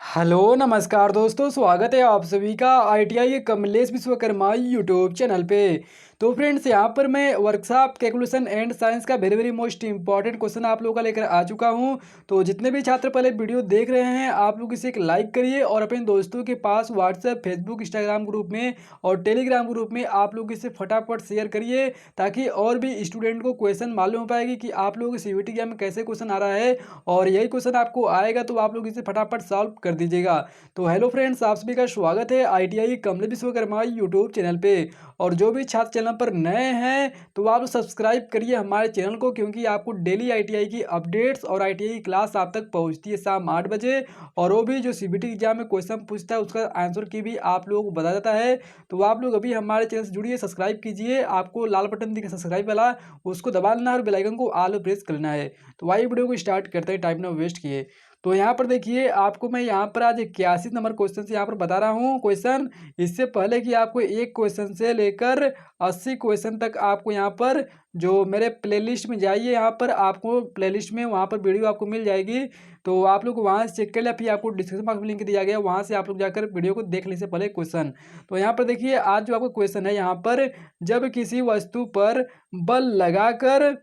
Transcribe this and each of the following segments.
Hello नमस्कार दोस्तों, स्वागत है आप सभी का ITI Kamlesh Vishwakarma YouTube channel पे। तो फ्रेंड्स, यहाँ पर मैं वर्कशॉप कैलकुलेशन एंड साइंस का very very most important question आप लोगों का लेकर आ चुका हूँ। तो जितने भी छात्र पहले वीडियो देख रहे हैं, आप लोग इसे एक लाइक करिए और अपने दोस्तों के पास व्हाट्सएप, फेसबुक, इंस्टाग्राम ग्रुप में और टेलीग्राम ग्रुप में आप लोग इसे फटाफट शेयर करिए, ताकि और भी स्टूडेंट को क्वेश्चन मालूम हो पाएगी कि आप लोग सीबीटी एग्जाम में कैसे क्वेश्चन आ रहा है। और यही क्वेश्चन आपको आएगा तो आप लोग इसे फटाफट सॉल्व कर दीजिएगा। तो हेलो फ्रेंड्स, आप सभी का स्वागत है ITI Kamlesh Vishwakarma YouTube channel पे। और जो भी छात्र चैनल पर नए हैं तो आप सब्सक्राइब करिए हमारे चैनल को, क्योंकि आपको डेली आईटीआई की अपडेट्स और आईटीआई की क्लास आप तक पहुंचती है शाम 8 बजे। और वो भी जो सीबीटी एग्जाम में क्वेश्चन पूछता है उसका आंसर की भी आप लोगों को बता जाता है। तो आप लोग अभी हमारे चैनल से जुड़िए, सब्सक्राइब कीजिए। आपको लाल बटन दिखे सब्सक्राइब वाला, उसको दबा लेना और बेल आइकन को ऑल पे प्रेस करना है। तो आइए वीडियो को स्टार्ट करते हैं, टाइम ना वेस्ट किए। तो यहाँ पर देखिए, आपको मैं यहाँ पर आज 81 नंबर क्वेश्चन से यहाँ पर बता रहा हूँ क्वेश्चन। इससे पहले कि आपको एक क्वेश्चन से लेकर 80 क्वेश्चन तक आपको यहाँ पर जो मेरे प्लेलिस्ट में जाइए, यहाँ पर आपको प्लेलिस्ट में वहाँ पर वीडियो आपको मिल जाएगी। तो आप लोग वहाँ से चेक कर ले, फिर आपको डिस्क्रिप्शन बॉक्स में लिंक दिया गया, वहाँ से आप लोग जाकर वीडियो को देख लीजिए पहले क्वेश्चन। तो यहाँ पर देखिए, आज जो आपका क्वेश्चन है यहाँ पर, जब किसी वस्तु पर बल लगाकर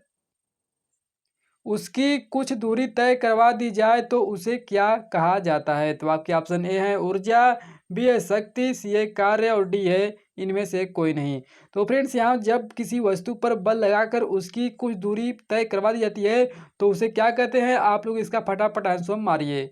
उसकी कुछ दूरी तय करवा दी जाए तो उसे क्या कहा जाता है। तो आपके ऑप्शन ए है ऊर्जा, बी है शक्ति, सी है कार्य और डी है इनमें से कोई नहीं। तो फ्रेंड्स, यहाँ जब किसी वस्तु पर बल लगाकर उसकी कुछ दूरी तय करवा दी जाती है तो उसे क्या कहते हैं। आप लोग इसका फटाफट आंसर मारिए।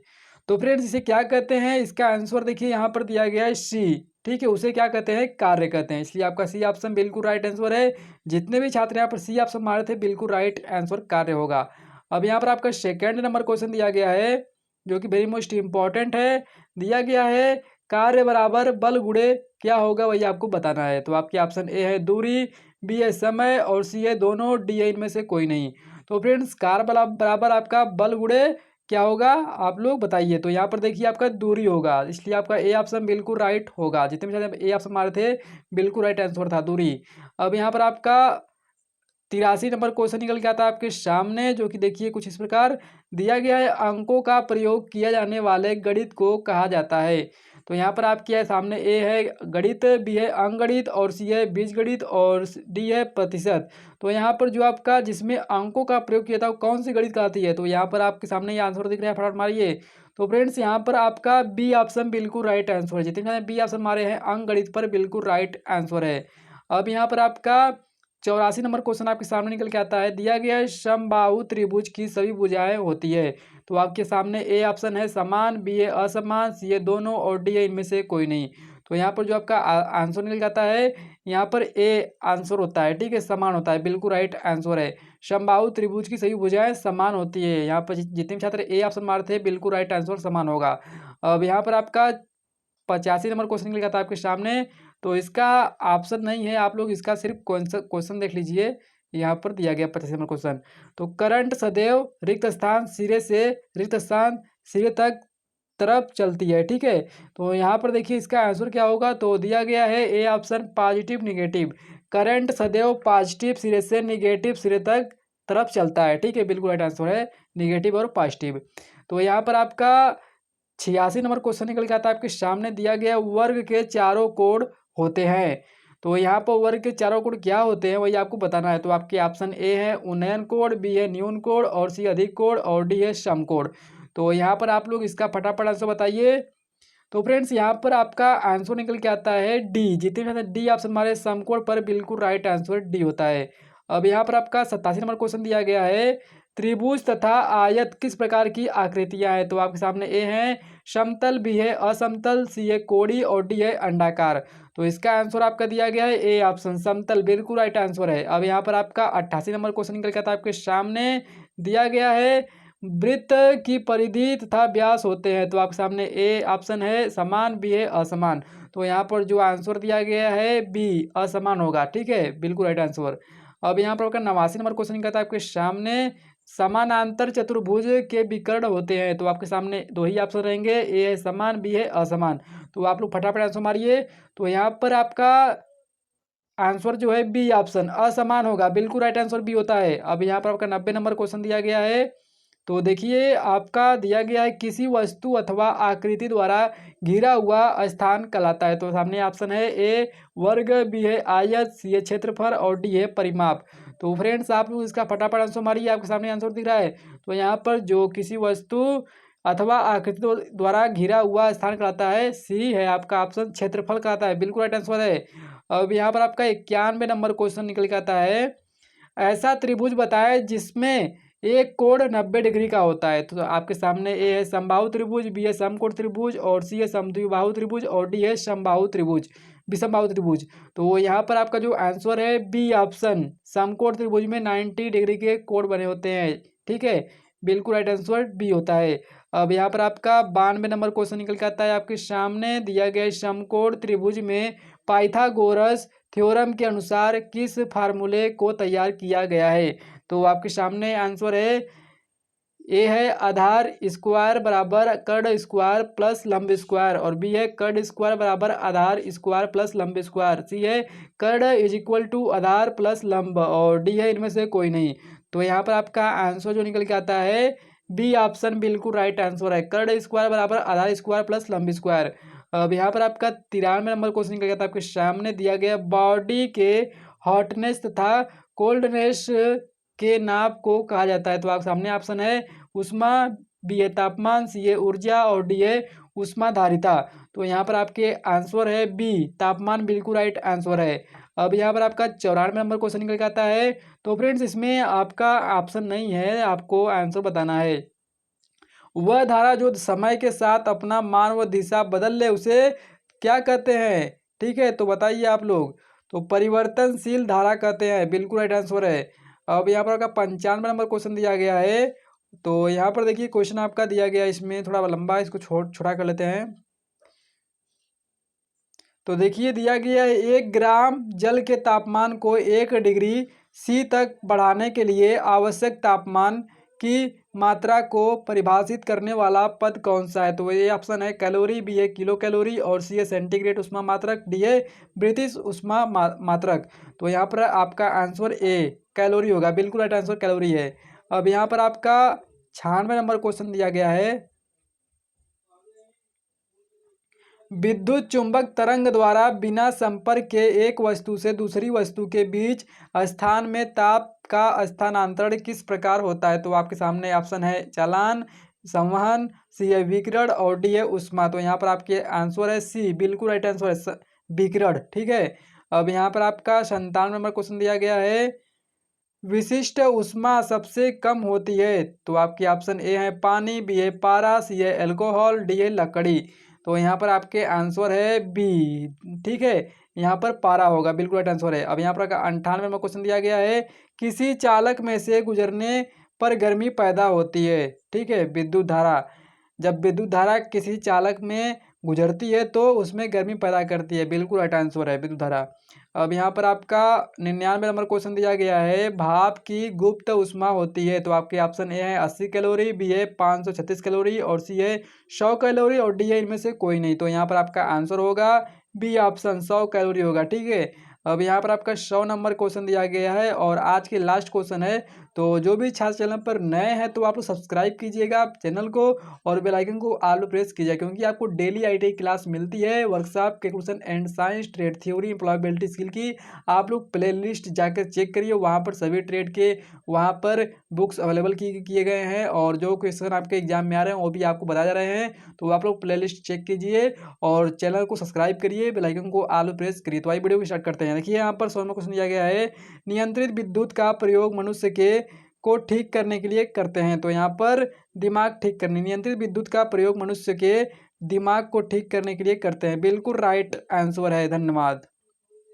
तो फ्रेंड्स, इसे क्या कहते हैं, इसका आंसर देखिए यहाँ पर दिया गया है सी। ठीक है, उसे क्या कहते हैं, कार्य कहते हैं। इसलिए आपका सी ऑप्शन बिल्कुल राइट आंसर है। जितने भी छात्र यहाँ पर सी ऑप्शन मारे थे, बिल्कुल राइट आंसर कार्य होगा। अब यहाँ पर आपका सेकेंड नंबर क्वेश्चन दिया गया है, जो कि वेरी मोस्ट इंपॉर्टेंट है। दिया गया है कार्य बराबर बल गुणे क्या होगा, वही आपको बताना है। तो आपके ऑप्शन ए है दूरी, बी है समय और सी है दोनों, डी है इनमें से कोई नहीं। तो फ्रेंड्स, कार्य बराबर आपका बल गुणे क्या होगा, आप लोग बताइए। तो यहाँ पर देखिए आपका दूरी होगा, इसलिए आपका ए ऑप्शन बिल्कुल राइट होगा। जितने भी सारे ए ऑप्शन मारे थे, बिल्कुल राइट आंसर था दूरी। अब यहाँ पर आपका 83 नंबर क्वेश्चन निकल के आता है आपके सामने, जो कि देखिए कुछ इस प्रकार दिया गया है। अंकों का प्रयोग किया जाने वाले गणित को कहा जाता है। तो यहाँ पर आपके सामने ए है गणित, बी है अंकगणित और सी है बीजगणित और डी है प्रतिशत। तो यहाँ पर जो आपका जिसमें अंकों का प्रयोग किया था वो कौन सी गणित कहलाती है। तो यहाँ पर आपके सामने ये आंसर दिख रहा है, फटाफट मारिए। तो फ्रेंड्स, यहाँ पर आपका बी ऑप्शन बिल्कुल राइट आंसर है। जितने बी ऑप्शन मारे हैं अंकगणित पर, बिल्कुल राइट आंसर है। अब यहाँ पर आपका 84 नंबर क्वेश्चन आपके सामने निकल के आता है। दिया गया है समबाहु त्रिभुज की सभी भुजाएं होती है। तो आपके सामने ए ऑप्शन है समान, बी है असमान, सी है दोनों और डी है इनमें से कोई नहीं। तो यहाँ पर जो आपका आंसर निकल जाता है, यहाँ पर ए आंसर होता है। ठीक है, समान होता है, बिल्कुल राइट आंसर है। समबाहु त्रिभुज की सभी भुजाएं समान होती है। यहाँ पर जितने भी छात्र ए ऑप्शन मारते हैं, बिल्कुल राइट आंसर समान होगा। अब यहाँ पर आपका 85 नंबर क्वेश्चन निकल था आपके सामने। तो इसका ऑप्शन नहीं है, आप लोग इसका सिर्फ क्वेश्चन देख लीजिए। यहाँ पर दिया गया 85 नंबर क्वेश्चन। तो करंट सदैव रिक्त स्थान सिरे से रिक्त स्थान सिरे तक तरफ चलती है। ठीक है, तो यहाँ पर देखिए इसका आंसर क्या होगा। तो दिया गया है A option positive negative. Current सदैव पॉजिटिव सिरे से निगेटिव सिरे तक तरफ चलता है। ठीक है, बिल्कुल राइट आंसर है निगेटिव और पॉजिटिव। तो यहाँ पर आपका 86 नंबर क्वेश्चन निकल के आता है आपके सामने। दिया गया वर्ग के चारों कोण होते हैं। तो यहाँ पर वर्ग के चारों कोण क्या होते हैं, वही आपको बताना है। तो आपके ऑप्शन ए है उन्नयन कोण, बी है न्यून कोण और सी अधिक कोण और डी है समकोण। तो यहाँ पर आप लोग इसका फटाफट आंसर बताइए। तो फ्रेंड्स, यहाँ पर आपका आंसर निकल के आता है डी। जितने भी डी ऑप्शन हमारे समकोण पर, बिल्कुल राइट आंसर डी होता है। अब यहाँ पर आपका 87 नंबर क्वेश्चन दिया गया है। त्रिभुज तथा आयत किस प्रकार की आकृतियां हैं। तो आपके सामने ए है समतल, बी है असमतल, सी है कोड़ी और डी है अंडाकार। तो इसका आंसर आपका दिया गया है ए ऑप्शन समतल, बिल्कुल राइट आंसर है। अब यहाँ पर आपका 88 नंबर क्वेश्चन निकल के आता है आपके सामने। दिया गया है वृत्त की परिधि तथा व्यास होते हैं। तो आपके सामने ए ऑप्शन है समान, बी है असमान। तो यहाँ पर जो आंसर दिया गया है बी असमान होगा। ठीक है, बिल्कुल राइट आंसर। अब यहाँ पर आपका 89 नंबर क्वेश्चन कहता है आपके सामने समानांतर चतुर्भुज के विकर्ण होते हैं। तो आपके सामने दो ही ऑप्शन रहेंगे, ए है समान, बी है असमान। तो आप लोग फटाफट आंसर मारिए। तो यहाँ पर आपका आंसर जो है बी ऑप्शन असमान होगा, बिल्कुल राइट आंसर बी होता है। अब यहाँ पर आपका 90 नंबर क्वेश्चन दिया गया है। तो देखिए आपका दिया गया है किसी वस्तु अथवा आकृति द्वारा घिरा हुआ स्थान कहलाता है। तो सामने ऑप्शन है ए वर्ग, बी है आयत, सी है क्षेत्रफल और डी है परिमाप। तो फ्रेंड्स आप लोग इसका फटाफट आंसर मारिए, आपके सामने आंसर दिख रहा है। तो यहाँ पर जो किसी वस्तु अथवा आकृति द्वारा घिरा हुआ स्थान कहलाता है, सी है आपका ऑप्शन क्षेत्रफल कहलाता है, बिल्कुल राइट आंसर है। अब यहाँ पर आपका 91 नंबर क्वेश्चन निकल के आता है, ऐसा त्रिभुज बताए जिसमें एक कोण 90 डिग्री का होता है। तो आपके सामने ए है समबाहु त्रिभुज, बी है समकोण त्रिभुज और सी है समद्विबाहु त्रिभुज और डी है समबाहु त्रिभुज, विषमबाहु त्रिभुज। तो यहाँ पर आपका जो आंसर है बी ऑप्शन, समकोण त्रिभुज में 90 डिग्री के कोण बने होते हैं। ठीक है, बिल्कुल राइट आंसर बी होता है। अब यहाँ पर आपका 92 नंबर क्वेश्चन निकल के आता है, आपके सामने दिया गया समकोण त्रिभुज में पाइथागोरस थ्योरम के अनुसार किस फार्मूले को तैयार किया गया है। तो आपके सामने आंसर है, ए है आधार स्क्वायर बराबर कर्ण स्क्वायर प्लस लंब स्क्वायर और बी है कर्ण स्क्वायर बराबर आधार स्क्वायर प्लस लंब स्क्वायर, सी है कर्ण इज इक्वल टू आधार प्लस लंब और डी है इनमें से कोई नहीं। तो यहाँ पर आपका आंसर जो निकल के आता है बी ऑप्शन बिल्कुल राइट आंसर है, कर्ण स्क्वायर बराबर आधार स्क्वायर प्लस लंब स्क्वायर। अब यहाँ पर आपका 93 नंबर क्वेश्चन निकल गया था, आपके सामने दिया गया बॉडी के हॉटनेस तथा कोल्डनेस के नाप को कहा जाता है। तो आप सामने ऑप्शन है उष्मा, बी है तापमान, सी है ऊर्जा और डी है उष्माधारिता। तो यहाँ पर आपके आंसर है बी तापमान, बिल्कुल राइट आंसर है। अब यहाँ पर आपका 94 नंबर क्वेश्चन निकल के आता है। तो फ्रेंड्स इसमें आपका ऑप्शन नहीं है, आपको आंसर बताना है। वह धारा जो समय के साथ अपना मान व दिशा बदल ले उसे क्या कहते हैं। ठीक है, तो बताइए आप लोग। तो परिवर्तनशील धारा कहते हैं, बिल्कुल राइट आंसर है। अब यहाँ पर आपका 95 नंबर क्वेश्चन दिया गया है। तो यहाँ पर देखिए क्वेश्चन आपका दिया गया है, इसमें थोड़ा लंबा है, इसको छोटा कर लेते हैं। तो देखिए दिया गया है 1 ग्राम जल के तापमान को 1 डिग्री सी तक बढ़ाने के लिए आवश्यक तापमान की मात्रा को परिभाषित करने वाला पद कौन सा है। तो ये ऑप्शन है कैलोरी, बी है किलो कैलोरी और सी है सेंटीग्रेड उष्मा मात्रक, डी है ब्रिटिश उष्मा मात्रक। तो यहाँ पर आपका आंसर ए कैलोरी होगा, बिल्कुल राइट आंसर कैलोरी है। अब यहाँ पर आपका 96 नंबर क्वेश्चन दिया गया है, विद्युत चुंबक तरंग द्वारा बिना संपर्क के एक वस्तु से दूसरी वस्तु के बीच स्थान में ताप का स्थानांतरण किस प्रकार होता है। तो आपके सामने ऑप्शन है चालन, संवहन, सी है विकिरण और डी है उष्मा। तो यहाँ पर आपके आंसर है सी, बिल्कुल राइट आंसर है विकिरण। ठीक है, अब यहाँ पर आपका 97 नंबर क्वेश्चन दिया गया है, विशिष्ट उष्मा सबसे कम होती है। तो आपकी ऑप्शन ए है पानी, बी है पारा, सी है एल्कोहल, डी है लकड़ी। तो यहाँ पर आपके आंसर है बी। ठीक है, यहाँ पर पारा होगा, बिल्कुल राइट आंसर है। अब यहाँ पर 98 में क्वेश्चन दिया गया है, किसी चालक में से गुजरने पर गर्मी पैदा होती है। ठीक है, विद्युत धारा, जब विद्युत धारा किसी चालक में गुजरती है तो उसमें गर्मी पैदा करती है, बिल्कुल राइट आंसर है विद्युत धारा। अब यहाँ पर आपका 99 नंबर क्वेश्चन दिया गया है, भाप की गुप्त उष्मा होती है। तो आपके ऑप्शन ए है 80 कैलोरी, बी है 536 कैलोरी और सी है 100 कैलोरी और डी है इनमें से कोई नहीं। तो यहाँ पर आपका आंसर होगा बी ऑप्शन 100 कैलोरी होगा। ठीक है, अब यहाँ पर आपका 100 नंबर क्वेश्चन दिया गया है और आज के लास्ट क्वेश्चन है। तो जो भी छात्र चैनल पर नए हैं तो आप लोग सब्सक्राइब कीजिएगा चैनल को और बेल आइकन को ऑल प्रेस कीजिए, क्योंकि आपको डेली आईटीआई क्लास मिलती है workshop, calculation and science, trade theory, employability skill की। आप लोग प्ले लिस्ट जाकर चेक करिए, वहाँ पर सभी ट्रेड के वहाँ पर बुक्स अवेलेबल किए गए हैं और जो क्वेश्चन आपके एग्जाम में आ रहे हैं वो भी आपको बताए जा रहे हैं। तो आप लोग प्ले लिस्ट चेक कीजिए और चैनल को सब्सक्राइब करिए, बेल आइकन को ऑल प्रेस करिए। तो आइए वीडियो को स्टार्ट करते हैं। देखिए यहाँ पर 100वां क्वेश्चन दिया गया है, नियंत्रित विद्युत का प्रयोग मनुष्य के को ठीक करने के लिए करते हैं। तो यहाँ पर दिमाग ठीक करने, नियंत्रित विद्युत का प्रयोग मनुष्य के दिमाग को ठीक करने के लिए करते हैं, बिल्कुल राइट आंसर है। धन्यवाद।